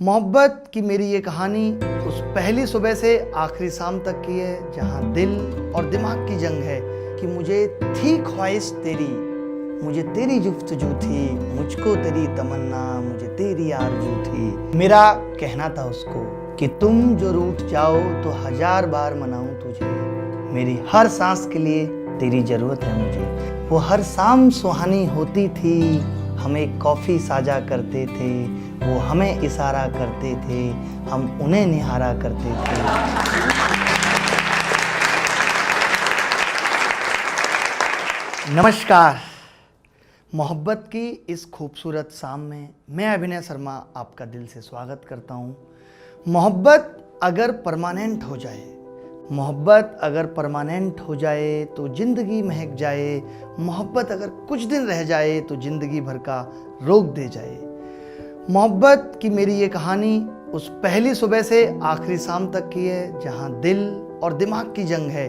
मोहब्बत की मेरी ये कहानी उस पहली सुबह से आखिरी शाम तक की है जहाँ दिल और दिमाग की जंग है कि मुझे थी ख्वाहिश तेरी, मुझे तेरी जुफ्तजू थी, मुझको तेरी तमन्ना, मुझे तेरी आरज़ू थी। मेरा कहना था उसको कि तुम जो रूठ जाओ तो 1000 बार मनाऊं तुझे, मेरी हर सांस के लिए तेरी ज़रूरत है मुझे। वो हर शाम सुहानी होती थी, हम एक कॉफ़ी साझा करते थे, वो हमें इशारा करते थे, हम उन्हें निहारा करते थे। नमस्कार, मोहब्बत की इस खूबसूरत शाम में मैं अभिनय शर्मा आपका दिल से स्वागत करता हूँ। मोहब्बत अगर परमानेंट हो जाए, मोहब्बत अगर परमानेंट हो जाए तो ज़िंदगी महक जाए, मोहब्बत अगर कुछ दिन रह जाए तो ज़िंदगी भर का रोक दे जाए। मोहब्बत की मेरी ये कहानी उस पहली सुबह से आखिरी शाम तक की है जहाँ दिल और दिमाग की जंग है।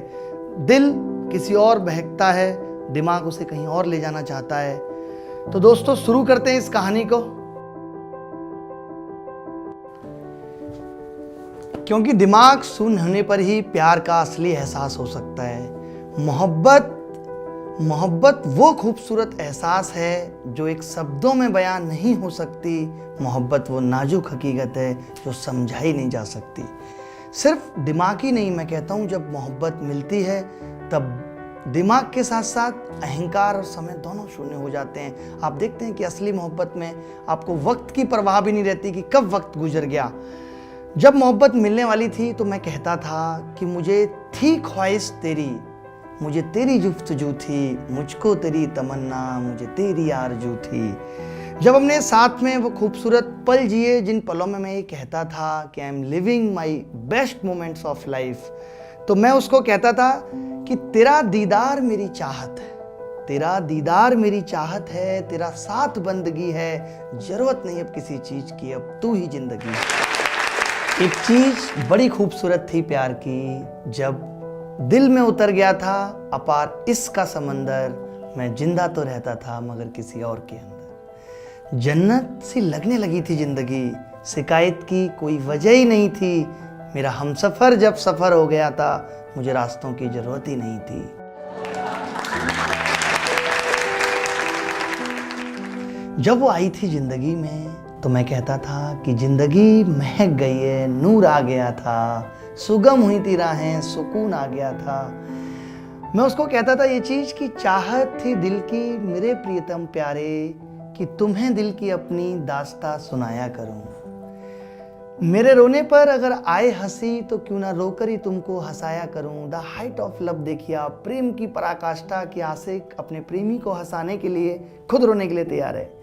दिल किसी और बहकता है, दिमाग उसे कहीं और ले जाना चाहता है। तो दोस्तों शुरू करते हैं इस कहानी को, क्योंकि दिमाग शून्य होने पर ही प्यार का असली एहसास हो सकता है। मोहब्बत वो खूबसूरत एहसास है जो एक शब्दों में बयान नहीं हो सकती। मोहब्बत वो नाजुक हकीकत है जो समझाई नहीं जा सकती। सिर्फ दिमाग ही नहीं, मैं कहता हूँ जब मोहब्बत मिलती है तब दिमाग के साथ साथ अहंकार और समय दोनों शून्य हो जाते हैं। आप देखते हैं कि असली मोहब्बत में आपको वक्त की परवाह भी नहीं रहती कि कब वक्त गुजर गया। जब मोहब्बत मिलने वाली थी तो मैं कहता था कि मुझे थी ख्वाहिश तेरी, मुझे तेरी जुफ्तजू थी, मुझको तेरी तमन्ना, मुझे तेरी आरज़ू थी। जब हमने साथ में वो खूबसूरत पल जिए जिन पलों में मैं ये कहता था कि I am living my best moments of life, तो मैं उसको कहता था कि तेरा दीदार मेरी चाहत है, तेरा दीदार मेरी चाहत है, तेरा साथ बंदगी है, ज़रूरत नहीं अब किसी चीज़ की, अब तू ही ज़िंदगी है। एक चीज़ बड़ी खूबसूरत थी प्यार की, जब दिल में उतर गया था अपार इश्क का समंदर, मैं जिंदा तो रहता था मगर किसी और के अंदर। जन्नत सी लगने लगी थी जिंदगी, शिकायत की कोई वजह ही नहीं थी। मेरा हमसफ़र जब सफ़र हो गया था, मुझे रास्तों की ज़रूरत ही नहीं थी। जब वो आई थी ज़िंदगी में तो मैं कहता था कि ज़िंदगी महक गई है, नूर आ गया था, सुगम हुई थी राहें, सुकून आ गया था। मैं उसको कहता था ये चीज़ कि चाहत थी दिल की मेरे प्रियतम प्यारे, कि तुम्हें दिल की अपनी दास्तां सुनाया करूं। मेरे रोने पर अगर आए हंसी तो क्यों ना रोकर ही तुमको हंसाया करूं। द हाइट ऑफ लव देखिए आप, प्रेम की पराकाष्ठा कि आशिक अपने प्रेमी को हंसाने के लिए खुद रोने के लिए तैयार है।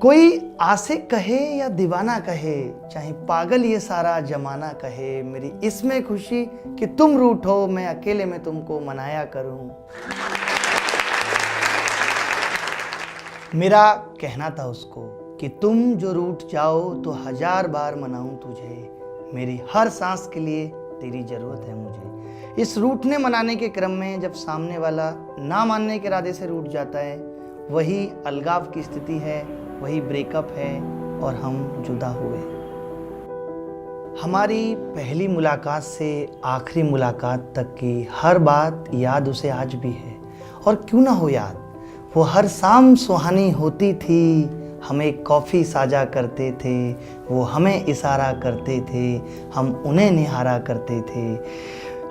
कोई आशिक कहे या दीवाना कहे, चाहे पागल ये सारा जमाना कहे, मेरी इसमें खुशी कि तुम रूठो, मैं अकेले में तुमको मनाया करूं। मेरा कहना था उसको कि तुम जो रूठ जाओ तो 1000 बार मनाऊं तुझे, मेरी हर सांस के लिए तेरी ज़रूरत है मुझे। इस रूठने मनाने के क्रम में जब सामने वाला ना मानने के इरादे से रूठ जाता है, वही अलगाव की स्थिति है, वही ब्रेकअप है और हम जुदा हुए। हमारी पहली मुलाकात से आखिरी मुलाकात तक की हर बात याद उसे आज भी है। और क्यों ना हो याद, वो हर शाम सुहानी होती थी, हम एक कॉफ़ी साझा करते थे, वो हमें इशारा करते थे, हम उन्हें निहारा करते थे।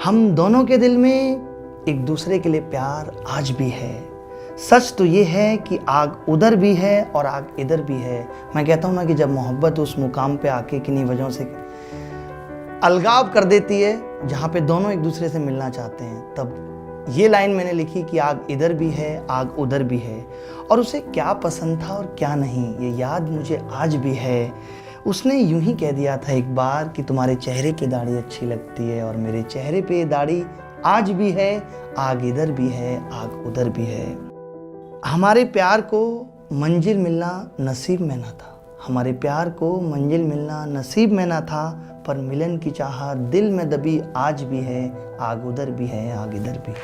हम दोनों के दिल में एक दूसरे के लिए प्यार आज भी है। सच तो ये है कि आग उधर भी है और आग इधर भी है। मैं कहता हूँ ना कि जब मोहब्बत उस मुकाम पे आके किन्हीं वजहों से अलगाव कर देती है जहाँ पे दोनों एक दूसरे से मिलना चाहते हैं, तब ये लाइन मैंने लिखी कि आग इधर भी है, आग उधर भी है। और उसे क्या पसंद था और क्या नहीं, ये याद मुझे आज भी है। उसने यूं ही कह दिया था एक बार कि तुम्हारे चेहरे पे दाढ़ी अच्छी लगती है, और मेरे चेहरे पे दाढ़ी आज भी है, आग इधर भी है, आग उधर भी है। हमारे प्यार को मंजिल मिलना नसीब में ना था, हमारे प्यार को मंजिल मिलना नसीब में ना था, पर मिलन की चाहत दिल में दबी आज भी है, आग उधर भी है, आग इधर भी है।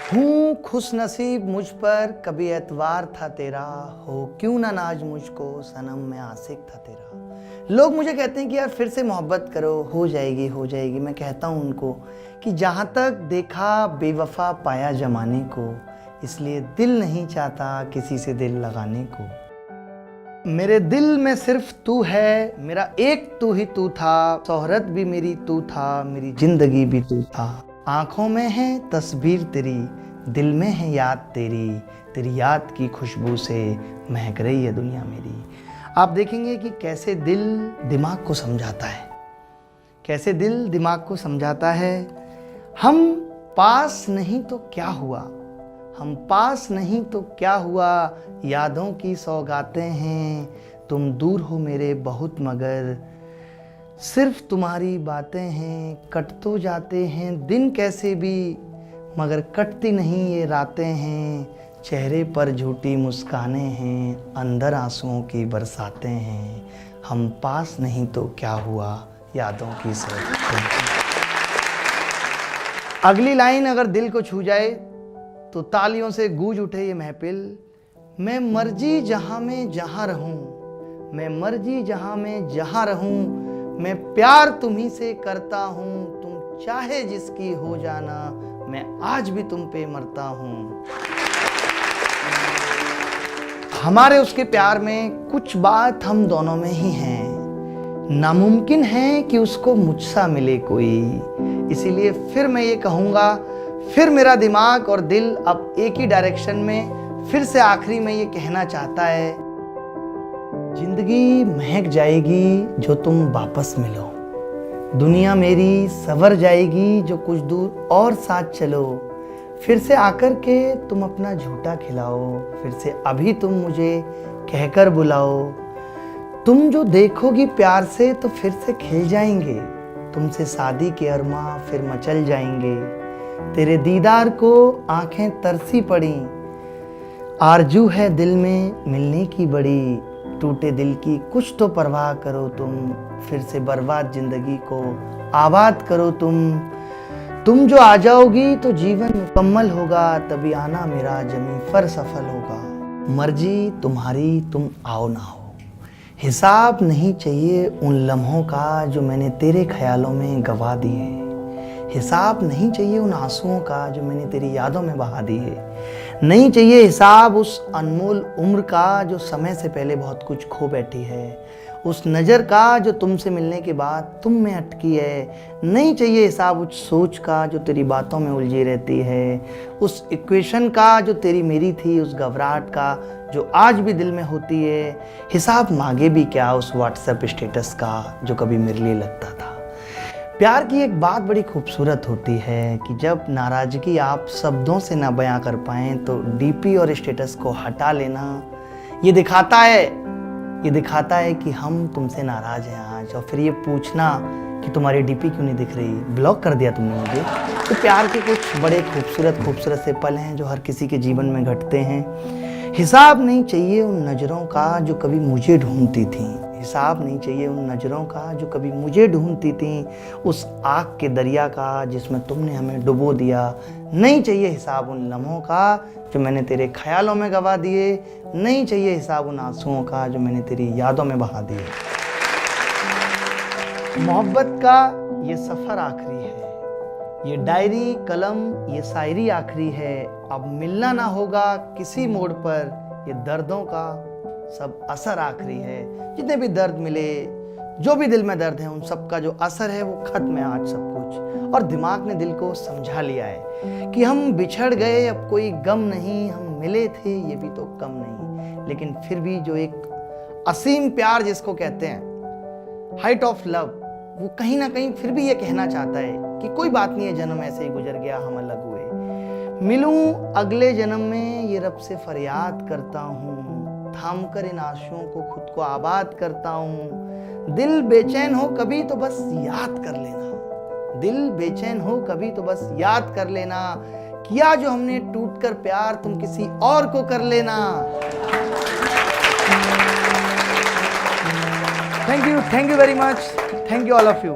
हूँ खुश नसीब मुझ पर कभी एतवार था तेरा, हो क्यों ना नाज मुझको सनम मैं आशिक था तेरा। लोग मुझे कहते हैं कि यार फिर से मोहब्बत करो, हो जाएगी हो जाएगी। मैं कहता हूँ उनको कि जहाँ तक देखा बेवफा पाया जमाने को, इसलिए दिल नहीं चाहता किसी से दिल लगाने को। मेरे दिल में सिर्फ तू है, मेरा एक तू ही तू था, शोहरत भी मेरी तू था, मेरी जिंदगी भी तू था। आंखों में है तस्वीर तेरी, दिल में है याद तेरी, तेरी याद की खुशबू से महक रही है दुनिया मेरी। आप देखेंगे कि कैसे दिल दिमाग को समझाता है, कैसे दिल दिमाग को समझाता है। हम पास नहीं तो क्या हुआ, हम पास नहीं तो क्या हुआ, यादों की सौगातें हैं, तुम दूर हो मेरे बहुत मगर सिर्फ तुम्हारी बातें हैं। कट तो जाते हैं दिन कैसे भी, मगर कटती नहीं ये रातें हैं, चेहरे पर झूठी मुस्कानें हैं, अंदर आंसुओं की बरसातें हैं। हम पास नहीं तो क्या हुआ, यादों की सौगातें हैं। अगली लाइन अगर दिल को छू जाए तो तालियों से गूंज उठे ये महफिल। मैं मर्जी जहां में जहां रहूं, मैं मर्जी जहां में जहां रहूं, मैं प्यार तुम्ही से करता हूं, तुम चाहे जिसकी हो जाना, मैं आज भी तुम पे मरता हूं। हमारे उसके प्यार में कुछ बात हम दोनों में ही हैं, नामुमकिन है कि उसको मुझसा मिले कोई। इसीलिए फिर मैं ये कहूँगा, फिर मेरा दिमाग और दिल अब एक ही डायरेक्शन में फिर से आखिरी में ये कहना चाहता है, जिंदगी महक जाएगी जो तुम वापस मिलो, दुनिया मेरी संवर जाएगी जो कुछ दूर और साथ चलो, फिर से आकर के तुम अपना झूठा खिलाओ, फिर से अभी तुम मुझे कहकर बुलाओ। तुम जो देखोगी प्यार से तो फिर से खिल जाएंगे, तुमसे शादी के अरमां फिर मचल जाएंगे। तेरे दीदार को आंखें तरसी पड़ी, आरजू है दिल में मिलने की बड़ी। टूटे दिल की कुछ तो परवाह करो तुम, फिर से बर्बाद जिंदगी को आबाद करो तुम जो आ जाओगी तो जीवन मुकम्मल होगा, तभी आना मेरा जमी पर सफल होगा। मर्जी तुम्हारी तुम आओ ना हो, हिसाब नहीं चाहिए उन लम्हों का जो मैंने तेरे ख्यालों में गवा दिए, हिसाब नहीं चाहिए उन आंसुओं का जो मैंने तेरी यादों में बहा दिए, नहीं चाहिए हिसाब उस अनमोल उम्र का जो समय से पहले बहुत कुछ खो बैठी है, उस नज़र का जो तुमसे मिलने के बाद तुम में अटकी है, नहीं चाहिए हिसाब उस सोच का जो तेरी बातों में उलझी रहती है, उस इक्वेशन का जो तेरी मेरी थी, उस घबराहट का जो आज भी दिल में होती है। हिसाब मांगे भी क्या उस व्हाट्सएप स्टेटस का जो कभी मेरे लिए लगता था। प्यार की एक बात बड़ी खूबसूरत होती है कि जब नाराज़गी आप शब्दों से ना बयां कर पाएँ तो डीपी और स्टेटस को हटा लेना ये दिखाता है कि हम तुमसे नाराज़ हैं आज, और फिर ये पूछना कि तुम्हारी डीपी क्यों नहीं दिख रही, ब्लॉक कर दिया तुमने मुझे। तो प्यार के कुछ बड़े खूबसूरत से पल हैं जो हर किसी के जीवन में घटते हैं। हिसाब नहीं चाहिए उन नज़रों का जो कभी मुझे ढूंढती थी, हिसाब नहीं चाहिए उन नज़रों का जो कभी मुझे ढूंढती थी, उस आग के दरिया का जिसमें तुमने हमें डुबो दिया। नहीं चाहिए हिसाब उन लम्हों का जो मैंने तेरे ख्यालों में गवा दिए, नहीं चाहिए हिसाब उन आंसुओं का जो मैंने तेरी यादों में बहा दिए। मोहब्बत का ये सफ़र आखिरी है, ये डायरी कलम ये शायरी आखिरी है, अब मिलना ना होगा किसी मोड़ पर, ये दर्दों का सब असर आखिरी है। जितने भी दर्द मिले, जो भी दिल में दर्द है, उन सब का जो असर है वो खत्म है आज सब कुछ। और दिमाग ने दिल को समझा लिया है कि हम बिछड़ गए अब कोई गम नहीं, हम मिले थे ये भी तो कम नहीं। लेकिन फिर भी जो एक असीम प्यार जिसको कहते हैं, हाइट ऑफ लव, वो कहीं ना कहीं फिर भी ये कहना चाहता है कि कोई बात नहीं है, जन्म ऐसे ही गुजर गया, हम अलग हुए, मिलूं अगले जन्म में ये रब से फरियाद करता हूँ, थाम कर इन आंसुओं को खुद को आबाद करता हूँ। दिल बेचैन हो कभी तो बस याद कर लेना, दिल बेचैन हो कभी तो बस याद कर लेना, किया जो हमने टूट कर प्यार तुम किसी और को कर लेना। Thank you very much, thank you all of you.